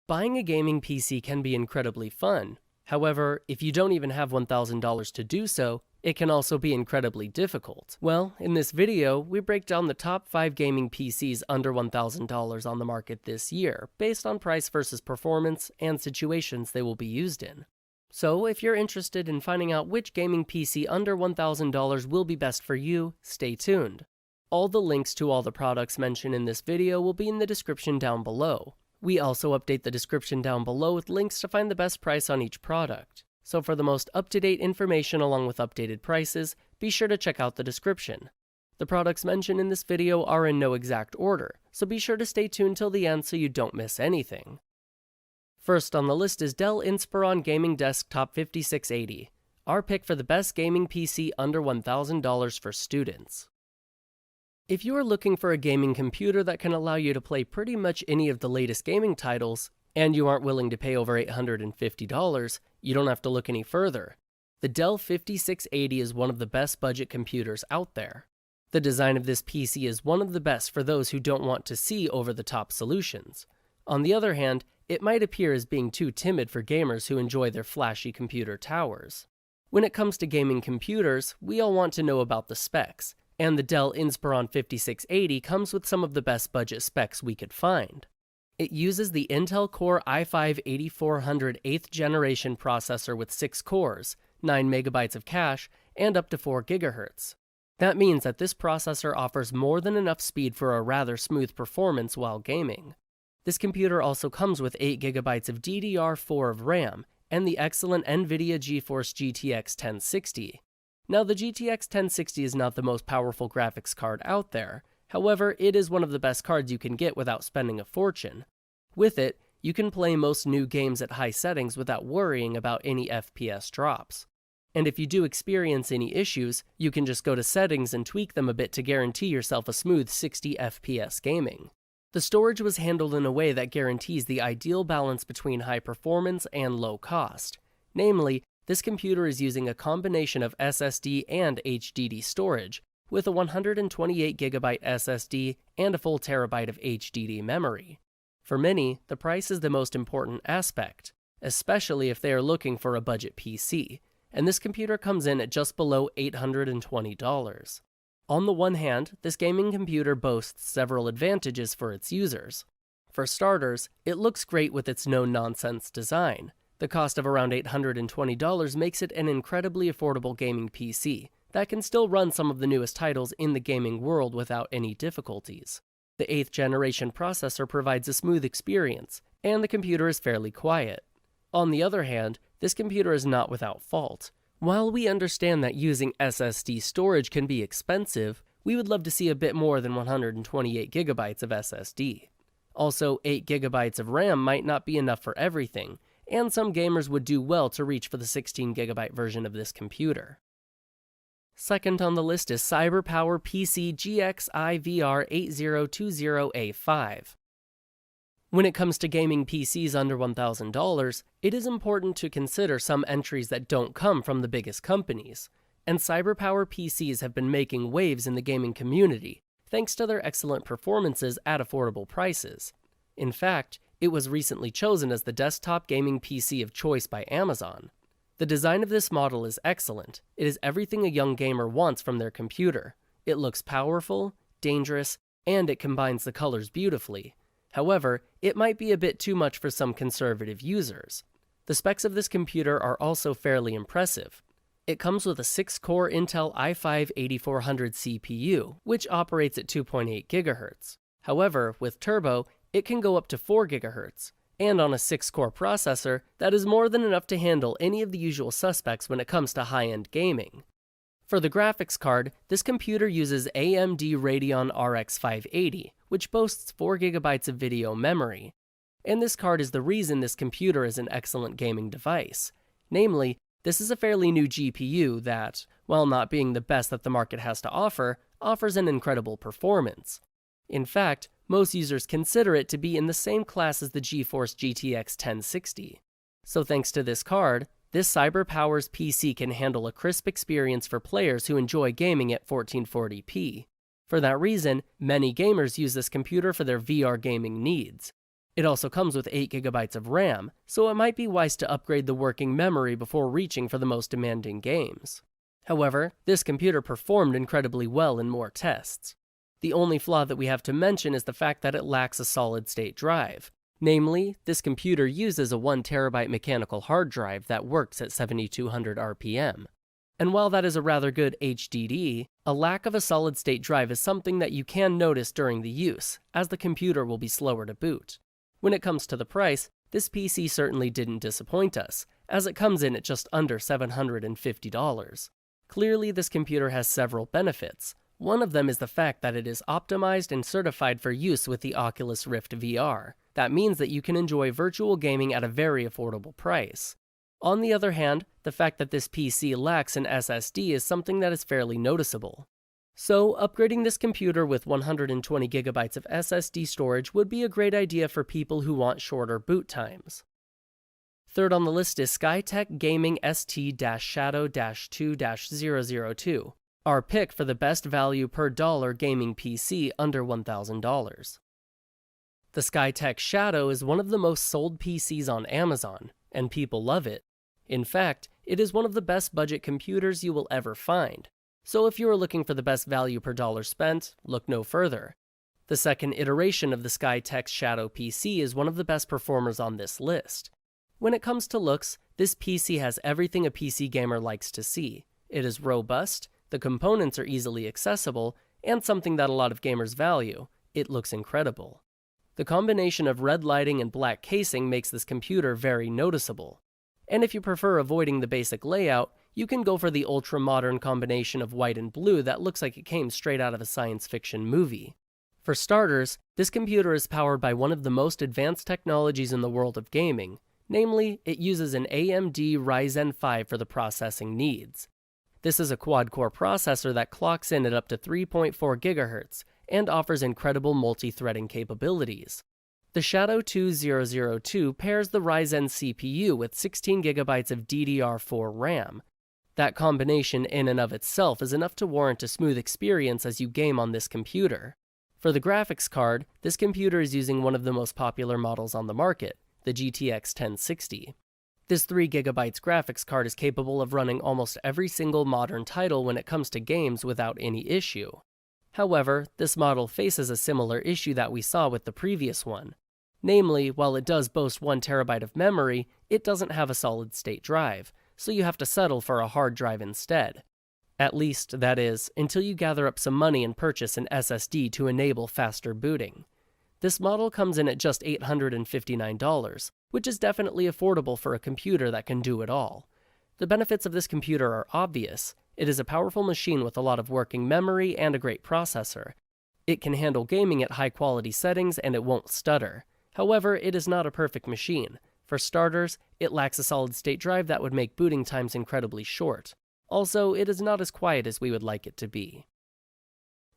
Buying a gaming PC can be incredibly fun. However, if you don't even have $1,000 to do so, it can also be incredibly difficult. Well, in this video, we break down the top 5 gaming PCs under $1,000 on the market this year, based on price versus performance and situations they will be used in. So, if you're interested in finding out which gaming PC under $1,000 will be best for you, stay tuned. All the links to all the products mentioned in this video will be in the description down below. We also update the description down below with links to find the best price on each product. So for the most up-to-date information along with updated prices, be sure to check out the description. The products mentioned in this video are in no exact order, so be sure to stay tuned till the end so you don't miss anything. First on the list is Dell Inspiron Gaming Desktop 5680, our pick for the best gaming PC under $1,000 for students. If you are looking for a gaming computer that can allow you to play pretty much any of the latest gaming titles, and you aren't willing to pay over $850, you don't have to look any further. The Dell 5680 is one of the best budget computers out there. The design of this PC is one of the best for those who don't want to see over-the-top solutions. On the other hand, it might appear as being too timid for gamers who enjoy their flashy computer towers. When it comes to gaming computers, we all want to know about the specs, and the Dell Inspiron 5680 comes with some of the best budget specs we could find. It uses the Intel Core i5-8400 8th generation processor with 6 cores, 9 MB of cache, and up to 4 GHz. That means that this processor offers more than enough speed for a rather smooth performance while gaming. This computer also comes with 8 GB of DDR4 of RAM and the excellent NVIDIA GeForce GTX 1060. Now, the GTX 1060 is not the most powerful graphics card out there. However, it is one of the best cards you can get without spending a fortune. With it, you can play most new games at high settings without worrying about any FPS drops. And if you do experience any issues, you can just go to settings and tweak them a bit to guarantee yourself a smooth 60 FPS gaming. The storage was handled in a way that guarantees the ideal balance between high performance and low cost. Namely, this computer is using a combination of SSD and HDD storage, with a 128 GB SSD and a full terabyte of HDD memory. For many, the price is the most important aspect, especially if they are looking for a budget PC, and this computer comes in at just below $820. On the one hand, this gaming computer boasts several advantages for its users. For starters, it looks great with its no-nonsense design. The cost of around $820 makes it an incredibly affordable gaming PC that can still run some of the newest titles in the gaming world without any difficulties. The 8th generation processor provides a smooth experience, and the computer is fairly quiet. On the other hand, this computer is not without fault. While we understand that using SSD storage can be expensive, we would love to see a bit more than 128 GB of SSD. Also, 8 GB of RAM might not be enough for everything, and some gamers would do well to reach for the 16 GB version of this computer. Second on the list is CYBERPOWERPC GXiVR8060A5. When it comes to gaming PCs under $1,000, it is important to consider some entries that don't come from the biggest companies, and CYBERPOWERPCs have been making waves in the gaming community thanks to their excellent performances at affordable prices. In fact, it was recently chosen as the desktop gaming PC of choice by Amazon. The design of this model is excellent. It is everything a young gamer wants from their computer. It looks powerful, dangerous, and it combines the colors beautifully. However, it might be a bit too much for some conservative users. The specs of this computer are also fairly impressive. It comes with a 6-core Intel i5-8400 CPU, which operates at 2.8 GHz. However, with Turbo, it can go up to 4 GHz, and on a 6-core processor, that is more than enough to handle any of the usual suspects when it comes to high-end gaming. For the graphics card, this computer uses AMD Radeon RX 580, which boasts 4 GB of video memory. And this card is the reason this computer is an excellent gaming device. Namely, this is a fairly new GPU that, while not being the best that the market has to offer, offers an incredible performance. In fact, most users consider it to be in the same class as the GeForce GTX 1060. So thanks to this card, this CYBERPOWER's PC can handle a crisp experience for players who enjoy gaming at 1440p. For that reason, many gamers use this computer for their VR gaming needs. It also comes with 8 GB of RAM, so it might be wise to upgrade the working memory before reaching for the most demanding games. However, this computer performed incredibly well in more tests. The only flaw that we have to mention is the fact that it lacks a solid-state drive. Namely, this computer uses a 1 TB mechanical hard drive that works at 7200 RPM. And while that is a rather good HDD, a lack of a solid-state drive is something that you can notice during the use, as the computer will be slower to boot. When it comes to the price, this PC certainly didn't disappoint us, as it comes in at just under $750. Clearly, this computer has several benefits. One of them is the fact that it is optimized and certified for use with the Oculus Rift VR. That means that you can enjoy virtual gaming at a very affordable price. On the other hand, the fact that this PC lacks an SSD is something that is fairly noticeable. So, upgrading this computer with 120 GB of SSD storage would be a great idea for people who want shorter boot times. Third on the list is Skytech Gaming ST-SHADOW-II-002, our pick for the best value per dollar gaming PC under $1,000. The Skytech Shadow is one of the most sold PCs on Amazon, and people love it. In fact, it is one of the best budget computers you will ever find. So if you are looking for the best value per dollar spent, look no further. The second iteration of the Skytech Shadow PC is one of the best performers on this list. When it comes to looks, this PC has everything a PC gamer likes to see. It is robust, the components are easily accessible, and something that a lot of gamers value, it looks incredible. The combination of red lighting and black casing makes this computer very noticeable. And if you prefer avoiding the basic layout, you can go for the ultra-modern combination of white and blue that looks like it came straight out of a science fiction movie. For starters, this computer is powered by one of the most advanced technologies in the world of gaming, namely, it uses an AMD RYZEN 5 for the processing needs. This is a quad-core processor that clocks in at up to 3.4 GHz and offers incredible multi-threading capabilities. The SHADOW-II-002 pairs the RYZEN CPU with 16 GB of DDR4 RAM. That combination in and of itself is enough to warrant a smooth experience as you game on this computer. For the graphics card, this computer is using one of the most popular models on the market, the GTX 1060. This 3 GB graphics card is capable of running almost every single modern title when it comes to games without any issue. However, this model faces a similar issue that we saw with the previous one. Namely, while it does boast 1 TB of memory, it doesn't have a solid-state drive, so you have to settle for a hard drive instead. At least, that is, until you gather up some money and purchase an SSD to enable faster booting. This model comes in at just $859, which is definitely affordable for a computer that can do it all. The benefits of this computer are obvious. It is a powerful machine with a lot of working memory and a great processor. It can handle gaming at high-quality settings and it won't stutter. However, it is not a perfect machine. For starters, it lacks a solid-state drive that would make booting times incredibly short. Also, it is not as quiet as we would like it to be.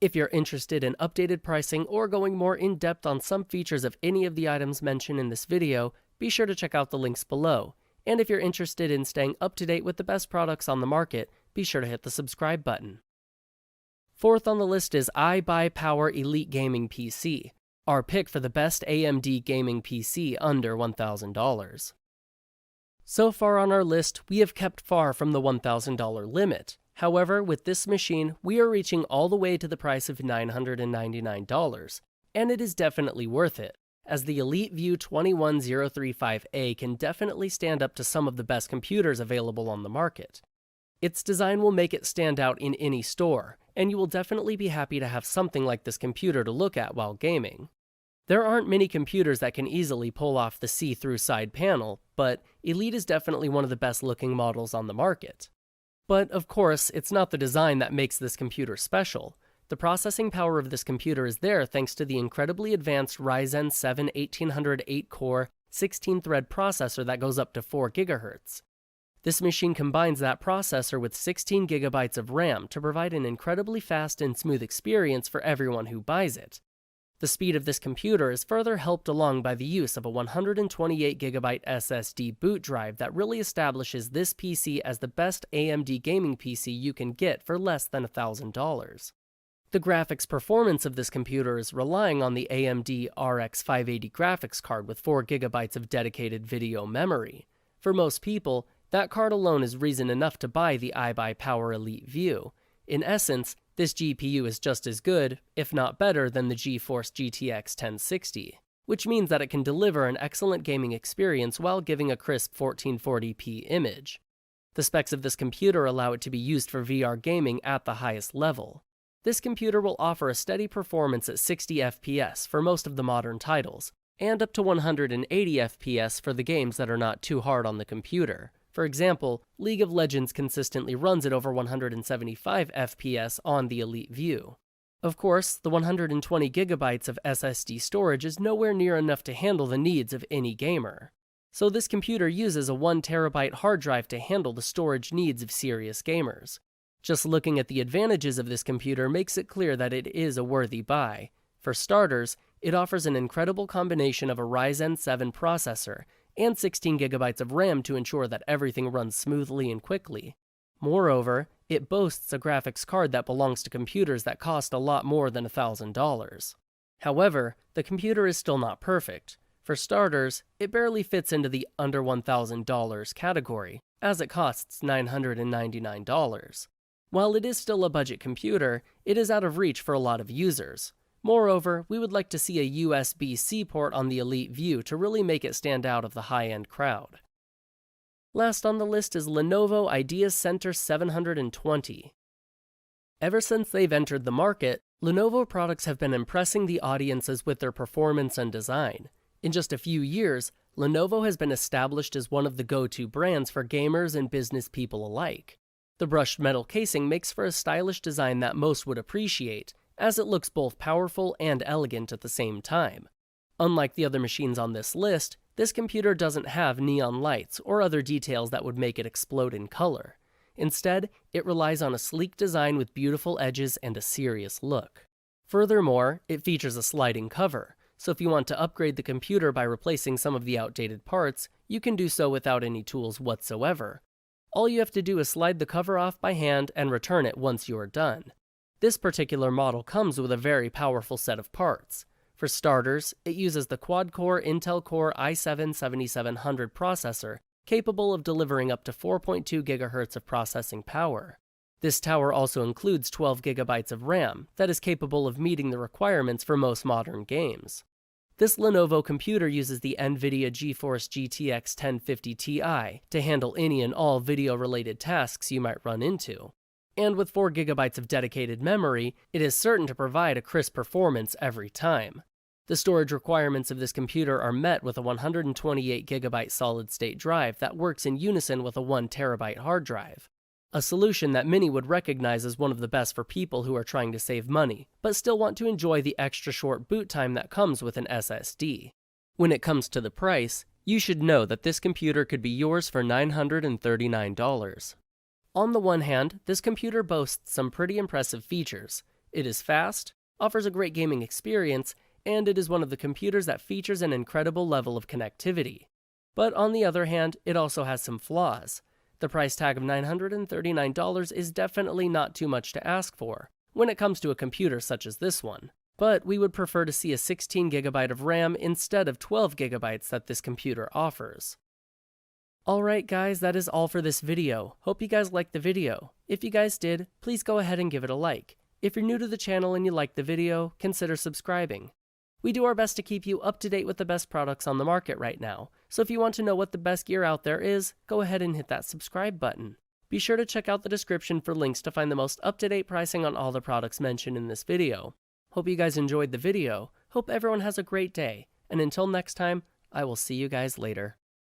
If you're interested in updated pricing or going more in-depth on some features of any of the items mentioned in this video, be sure to check out the links below. And if you're interested in staying up to date with the best products on the market, be sure to hit the subscribe button. Fourth on the list is iBUYPOWER Elite Gaming PC, our pick for the best AMD gaming PC under $1,000. So far on our list, we have kept far from the $1,000 limit. However, with this machine, we are reaching all the way to the price of $999, and it is definitely worth it, as the EliteView 21035A can definitely stand up to some of the best computers available on the market. Its design will make it stand out in any store, and you will definitely be happy to have something like this computer to look at while gaming. There aren't many computers that can easily pull off the see-through side panel, but Elite is definitely one of the best looking models on the market. But of course, it's not the design that makes this computer special. The processing power of this computer is there thanks to the incredibly advanced Ryzen 7 1800 8-core, 16-thread processor that goes up to 4 GHz. This machine combines that processor with 16 GB of RAM to provide an incredibly fast and smooth experience for everyone who buys it. The speed of this computer is further helped along by the use of a 128 GB SSD boot drive that really establishes this PC as the best AMD gaming PC you can get for less than $1,000. The graphics performance of this computer is relying on the AMD RX 580 graphics card with 4 GB of dedicated video memory. For most people, that card alone is reason enough to buy the iBUYPOWER Elite View. In essence, this GPU is just as good, if not better, than the GeForce GTX 1060, which means that it can deliver an excellent gaming experience while giving a crisp 1440p image. The specs of this computer allow it to be used for VR gaming at the highest level. This computer will offer a steady performance at 60 FPS for most of the modern titles, and up to 180 FPS for the games that are not too hard on the computer. For example, League of Legends consistently runs at over 175 FPS on the Elite View. Of course, the 120 GB of SSD storage is nowhere near enough to handle the needs of any gamer. So this computer uses a 1 TB hard drive to handle the storage needs of serious gamers. Just looking at the advantages of this computer makes it clear that it is a worthy buy. For starters, it offers an incredible combination of a Ryzen 7 processor and 16 GB of RAM to ensure that everything runs smoothly and quickly. Moreover, it boasts a graphics card that belongs to computers that cost a lot more than $1,000. However, the computer is still not perfect. For starters, it barely fits into the under $1,000 category, as it costs $999. While it is still a budget computer, it is out of reach for a lot of users. Moreover, we would like to see a USB-C port on the Elite View to really make it stand out of the high-end crowd. Last on the list is Lenovo Ideacentre 720. Ever since they've entered the market, Lenovo products have been impressing the audiences with their performance and design. In just a few years, Lenovo has been established as one of the go-to brands for gamers and business people alike. The brushed metal casing makes for a stylish design that most would appreciate, as it looks both powerful and elegant at the same time. Unlike the other machines on this list, this computer doesn't have neon lights or other details that would make it explode in color. Instead, it relies on a sleek design with beautiful edges and a serious look. Furthermore, it features a sliding cover, so if you want to upgrade the computer by replacing some of the outdated parts, you can do so without any tools whatsoever. All you have to do is slide the cover off by hand and return it once you are done. This particular model comes with a very powerful set of parts. For starters, it uses the quad-core Intel Core i7-7700 processor, capable of delivering up to 4.2 GHz of processing power. This tower also includes 12 GB of RAM that is capable of meeting the requirements for most modern games. This Lenovo computer uses the NVIDIA GeForce GTX 1050 Ti to handle any and all video-related tasks you might run into. And with 4 GB of dedicated memory, it is certain to provide a crisp performance every time. The storage requirements of this computer are met with a 128 GB solid-state drive that works in unison with a 1 TB hard drive. A solution that many would recognize as one of the best for people who are trying to save money, but still want to enjoy the extra short boot time that comes with an SSD. When it comes to the price, you should know that this computer could be yours for $939. On the one hand, this computer boasts some pretty impressive features. It is fast, offers a great gaming experience, and it is one of the computers that features an incredible level of connectivity. But on the other hand, it also has some flaws. The price tag of $939 is definitely not too much to ask for when it comes to a computer such as this one. But we would prefer to see a 16 GB of RAM instead of 12 GB that this computer offers. Alright guys, that is all for this video. Hope you guys liked the video. If you guys did, please go ahead and give it a like. If you're new to the channel and you liked the video, consider subscribing. We do our best to keep you up to date with the best products on the market right now, so if you want to know what the best gear out there is, go ahead and hit that subscribe button. Be sure to check out the description for links to find the most up-to-date pricing on all the products mentioned in this video. Hope you guys enjoyed the video, hope everyone has a great day, and until next time, I will see you guys later.